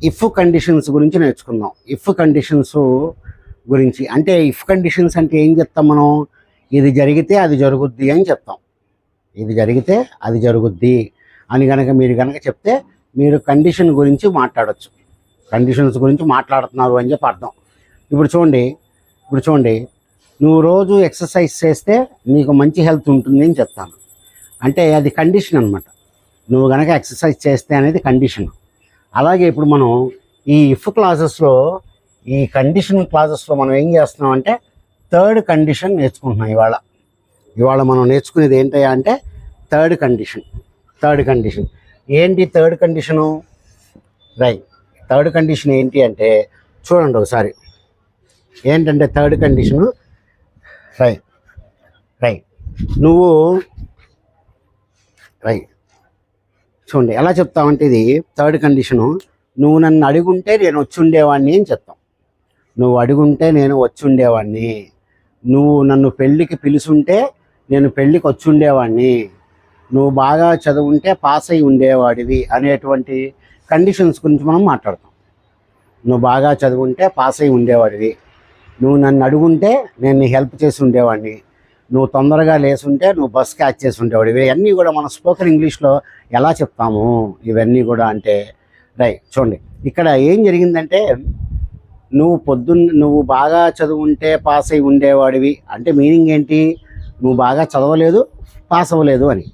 If conditions గురించి నేర్చుకుందాం. If conditions గురించి అంటే ఇఫ్ కండిషన్స్ అంటే ఏం చెప్తాం మనం? ఇది జరిగితే అది జరుగుద్ది అని చెప్తాం. ఇది జరిగితే అది జరుగుద్ది అని మీరు కనుక చెప్తే మీరు కండిషన్ గురించి మాట్లాడచ్చు. కండిషన్స్ గురించి మాట్లాడుతున్నారు అని చెప్పి అర్థం. ఇప్పుడు చూడండి నువ్వు రోజు ఎక్సర్సైజ్ చేస్తే నీకు మంచి హెల్త్ ఉంటుంది అని చెప్తాను. అంటే అది కండిషన్ అనమాట. నువ్వు కనుక ఎక్సర్సైజ్ చేస్తే అనేది కండిషన్. అలాగే ఇప్పుడు మనం ఈ ఇఫ్ క్లాజెస్లో, ఈ కండిషన్ క్లాజెస్లో మనం ఏం చేస్తున్నాం అంటే థర్డ్ కండిషన్ నేర్చుకుంటున్నాం. ఇవాళ మనం నేర్చుకునేది ఏంటయ్యా అంటే థర్డ్ కండిషన్. ఏంటి థర్డ్ కండిషను? థర్డ్ కండిషన్ ఏంటి అంటే చూడండి ఒకసారి. ఏంటంటే థర్డ్ కండిషను నువ్వు చూడండి ఎలా చెప్తావంటే ఇది థర్డ్ కండిషను. నువ్వు నన్ను అడుగుంటే నేను వచ్చి ఉండేవాడిని అని చెప్తాం. నువ్వు అడుగుంటే నేను వచ్చి ఉండేవాడిని. నువ్వు నన్ను పెళ్ళికి పిలుచుంటే నేను పెళ్ళికి వచ్చి ఉండేవాడిని. నువ్వు బాగా చదువుంటే పాస్ అయి ఉండేవాడివి అనేటువంటి కండిషన్స్ గురించి మనం మాట్లాడతాం. నువ్వు బాగా చదువుంటే పాస్ అయి ఉండేవాడివి. నువ్వు నన్ను అడుగుంటే నేను నీ హెల్ప్ చేసి ఉండేవాడిని. నువ్వు తొందరగా లేసుంటే నువ్వు బస్ క్యాచ్ చేసి ఉండేవాడివి. ఇవన్నీ కూడా మనం స్పోకెన్ ఇంగ్లీష్లో ఎలా చెప్తాము ఇవన్నీ కూడా అంటే చూడండి ఇక్కడ ఏం జరిగిందంటే నువ్వు బాగా చదువుంటే పాస్ అయి ఉండేవాడివి అంటే మీనింగ్ ఏంటి? నువ్వు బాగా చదవలేదు, పాస్ అవ్వలేదు అని.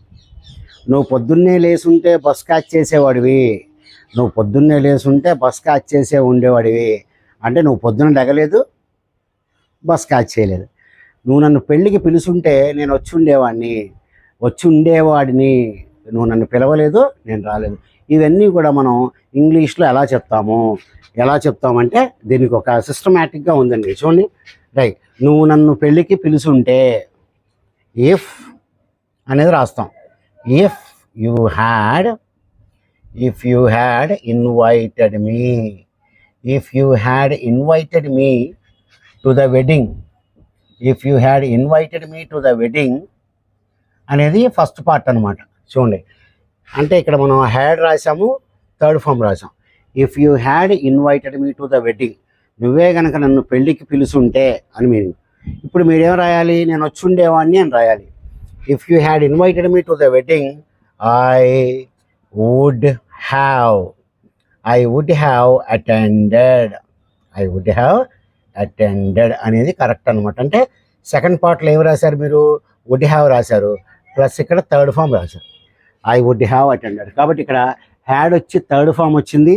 నువ్వు పొద్దున్నే లేసుంటే బస్ క్యాచ్ చేసేవాడివి. ఉండేవాడివి అంటే నువ్వు పొద్దున్న లెగలేదు, బస్ క్యాచ్ చేయలేదు. నువ్వు నన్ను పెళ్ళికి పిలుచుంటే నేను వచ్చి ఉండేవాడిని. నువ్వు నన్ను పిలవలేదు, నేను రాలేదు. ఇవన్నీ కూడా మనం ఇంగ్లీష్లో ఎలా చెప్తామంటే దీనికి ఒక సిస్టమేటిక్గా ఉందండి. చూడండి నువ్వు నన్ను పెళ్ళికి పిలుచుంటే ఇఫ్ అనేది రాస్తాం. If you had invited me to the wedding. అనేది ఫస్ట్ పార్ట్ అనమాట. చూడండి అంటే ఇక్కడ మనం హ్యాడ్ రాసాము, థర్డ్ ఫామ్ రాసాం. If you had invited me to the wedding, నువ్వే కనుక నన్ను పెళ్ళికి పిలుచుంటే అని మీనింగ్. ఇప్పుడు మీరేం రాయాలి? నేను వచ్చి ఉండేవాడిని అని రాయాలి. If you had invited me to the wedding I would have attended అనేది కరెక్ట్ అనమాట. అంటే సెకండ్ పార్ట్లో ఏం రాశారు మీరు? వుడ్ హ్యావ్ రాశారు, ప్లస్ ఇక్కడ థర్డ్ ఫామ్ రాశారు. I would have attended. కాబట్టి ఇక్కడ హ్యాడ్ వచ్చి థర్డ్ ఫామ్ వచ్చింది,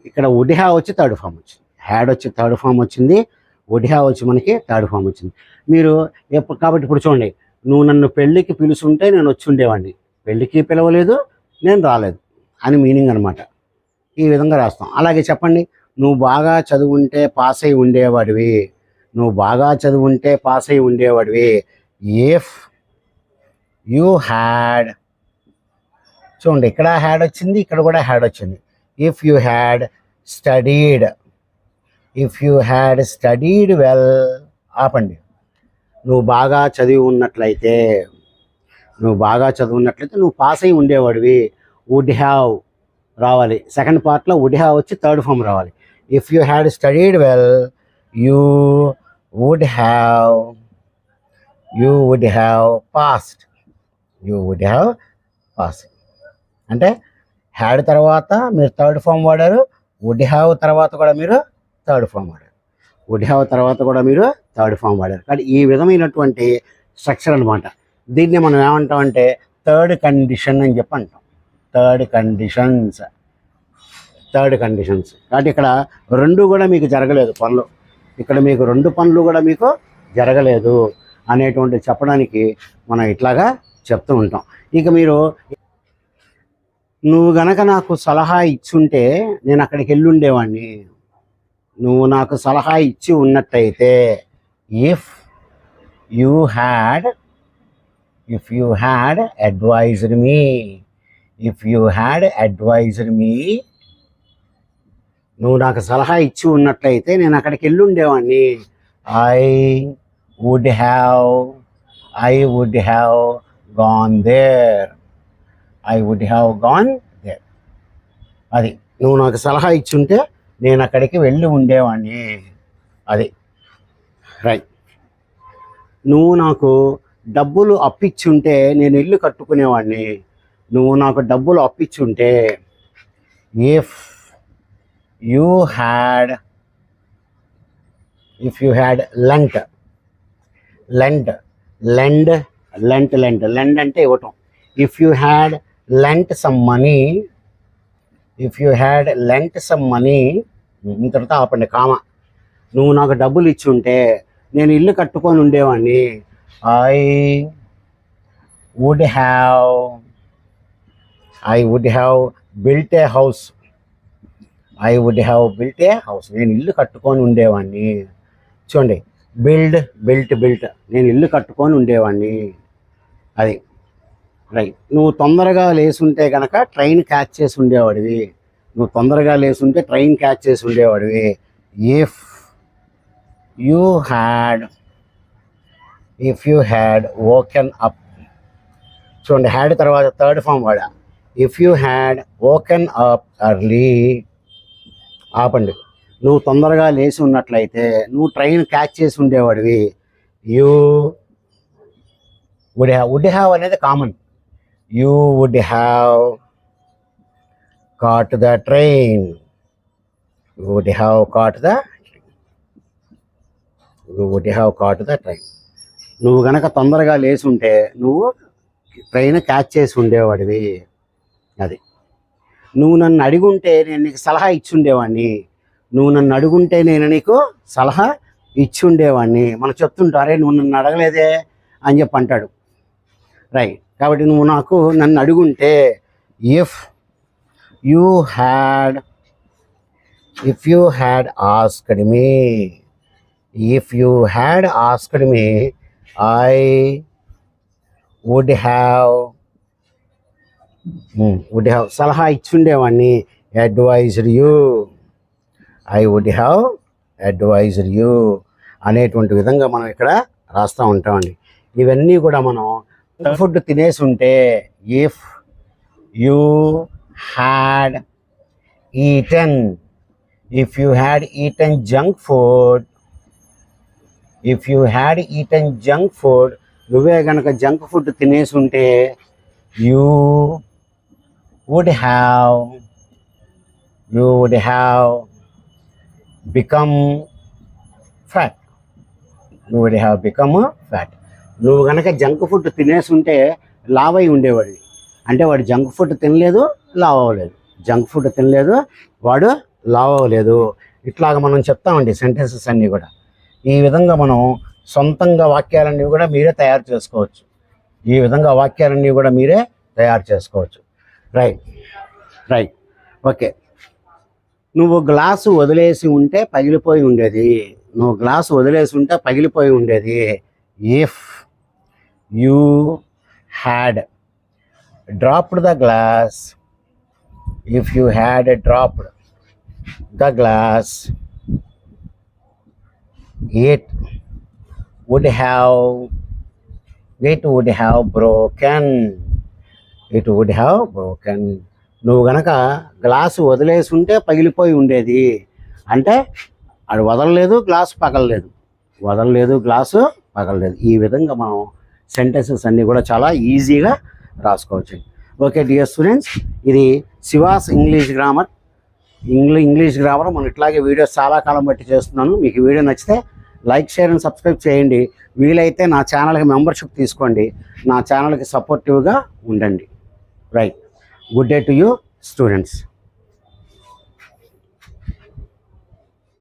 ఇక్కడ వుడ్ హ్యావ్ వచ్చి థర్డ్ ఫామ్ వచ్చింది. హ్యాడ్ వచ్చి థర్డ్ ఫామ్ వచ్చింది, వుడ్ హ్యావ్ వచ్చి మనకి థర్డ్ ఫామ్ వచ్చింది. మీరు కాబట్టి ఇప్పుడు చూడండి, నువ్వు నన్ను పెళ్ళికి పిలుచుంటే నేను వచ్చి ఉండేవాడిని. పెళ్ళికి పిలవలేదు, నేను రాలేదు అని మీనింగ్ అనమాట. ఈ విధంగా రాస్తాం. అలాగే చెప్పండి, నువ్వు బాగా చదువుంటే పాస్ అయి ఉండేవాడివి. ఇఫ్ యూ హ్యాడ్, చూడండి ఇక్కడ హ్యాడ్ వచ్చింది, ఇక్కడ కూడా హ్యాడ్ వచ్చింది. If you had studied well, ఆపండి. నువ్వు బాగా చదివి ఉన్నట్లయితే నువ్వు పాస్ అయి ఉండేవాడివి. వుడ్ హ్యావ్ రావాలి, సెకండ్ పార్ట్లో వుడ్ హ్యావ్ వచ్చి థర్డ్ ఫామ్ రావాలి. If you had studied well you would have passed. అంటే హ్యాడ్ తర్వాత మీరు థర్డ్ ఫామ్ వాడారు, వుడ్ హ్యావ్ తర్వాత కూడా మీరు థర్డ్ ఫామ్ వాడారు. కానీ ఈ విధమైనటువంటి స్ట్రక్చర్ అనమాట. దీన్ని మనం ఏమంటామంటే థర్డ్ కండిషన్ అని చెప్పి అంటాం. Third conditions. కాబట్టి ఇక్కడ రెండు కూడా మీకు జరగలేదు పనులు. ఇక్కడ మీకు రెండు పనులు కూడా మీకు జరగలేదు అనేటువంటి చెప్పడానికి మనం ఇట్లాగా చెప్తూ ఉంటాం. ఇక నువ్వు గనక నాకు సలహా ఇచ్చుంటే నేను అక్కడికి వెళ్ళి ఉండేవాడిని. నువ్వు నాకు సలహా ఇచ్చి ఉన్నట్టయితే if you had advised me, నువ్వు నాకు సలహా ఇచ్చి ఉన్నట్లయితే నేను అక్కడికి వెళ్ళి ఉండేవాడిని. I would have gone there. అది నువ్వు నాకు సలహా ఇచ్చుంటే నేను అక్కడికి వెళ్ళి ఉండేవాడిని. అది రైట్. నువ్వు నాకు డబ్బులు అప్పిచ్చుంటే నేను ఇల్లు కట్టుకునేవాడిని. నువ్వు నాకు డబ్బులు అప్పిచ్చుంటే, ఇఫ్ యూ హ్యాడ్ లెంట్ అంటే ఇవ్వటం. If you had lent some money ఇంతటితో ఆపండి కామ. నువ్వు నాకు డబ్బులు ఇచ్చుంటే నేను ఇల్లు కట్టుకొని ఉండేవాడిని. I would have built a house. నేను ఇల్లు కట్టుకొని ఉండేవాడిని. చూడండి, బిల్ట్ నేను ఇల్లు కట్టుకొని ఉండేవాడిని. అది రైట్. నువ్వు తొందరగా లేసుంటే కనుక ట్రైన్ క్యాచ్ చేసి ఉండేవాడివి. If you had woken up. చూడండి, హ్యాడ్ తర్వాత థర్డ్ ఫామ్ వాడా. If you had woken up early. ఆపండి. నువ్వు తొందరగా లేచి ఉన్నట్లయితే నువ్వు ట్రైన్ క్యాచ్ చేసి ఉండేవాడివి. యూ వుడ్ హ్యావ్ అనేది common. You would have caught the train. నువ్వు గనక తొందరగా లేచి ఉంటే నువ్వు ట్రైన్ క్యాచ్ చేసి ఉండేవాడివి. అది. నువ్వు నన్ను అడిగుంటే నేను నీకు సలహా ఇచ్చుండేవాడిని. మనం చెప్తుంటా, అరే నువ్వు నన్ను అడగలేదే అని చెప్పి అంటాడు. రైట్. కాబట్టి నువ్వు నన్ను అడుగుంటే, if you had asked me I would have సలహా ఇచ్చుండేవాడిని. అడ్వైజ్డ్ యూ అనేటువంటి విధంగా మనం ఇక్కడ రాస్తూ ఉంటామండి. ఇవన్నీ కూడా మనం ఫుడ్ తినేసి ఉంటే, if you had eaten junk food, నువ్వే గనక జంక్ ఫుడ్ తినేసి ఉంటే, you would have become fat. నువ్వు కనుక జంక్ ఫుడ్ తినేసి ఉంటే లావ్ అయి ఉండేవాడివి. అంటే వాడు జంక్ ఫుడ్ తినలేదు, లావ్ అవ్వలేదు. ఇట్లాగ మనం చెప్తామండి సెంటెన్సెస్ అన్నీ కూడా. ఈ విధంగా మనం సొంతంగా వాక్యాలన్నీ కూడా మీరే తయారు చేసుకోవచ్చు. రైట్. ఓకే. నువ్వు గ్లాసు వదిలేసి ఉంటే పగిలిపోయి ఉండేది. If you had dropped the glass, it would have broken. నువ్వు గనక గ్లాసు వదిలేసి ఉంటే పగిలిపోయి ఉండేది. అంటే అది వదలలేదు, గ్లాసు పగలలేదు. ఈ విధంగా మనం సెంటెన్సెస్ అన్నీ కూడా చాలా ఈజీగా రాసుకోవచ్చు. ఓకే డియర్ స్టూడెంట్స్, ఇది శివాస్ ఇంగ్లీష్ గ్రామర్ మనం ఇట్లాగే వీడియోస్ చాలా కాలం బట్టి చేస్తున్నాను. మీకు వీడియో నచ్చితే లైక్, షేర్ అండ్ సబ్స్క్రైబ్ చేయండి. వీలైతే నా ఛానల్కి మెంబర్షిప్ తీసుకోండి. నా ఛానల్కి సపోర్టివ్గా ఉండండి. Right. Good day to you students.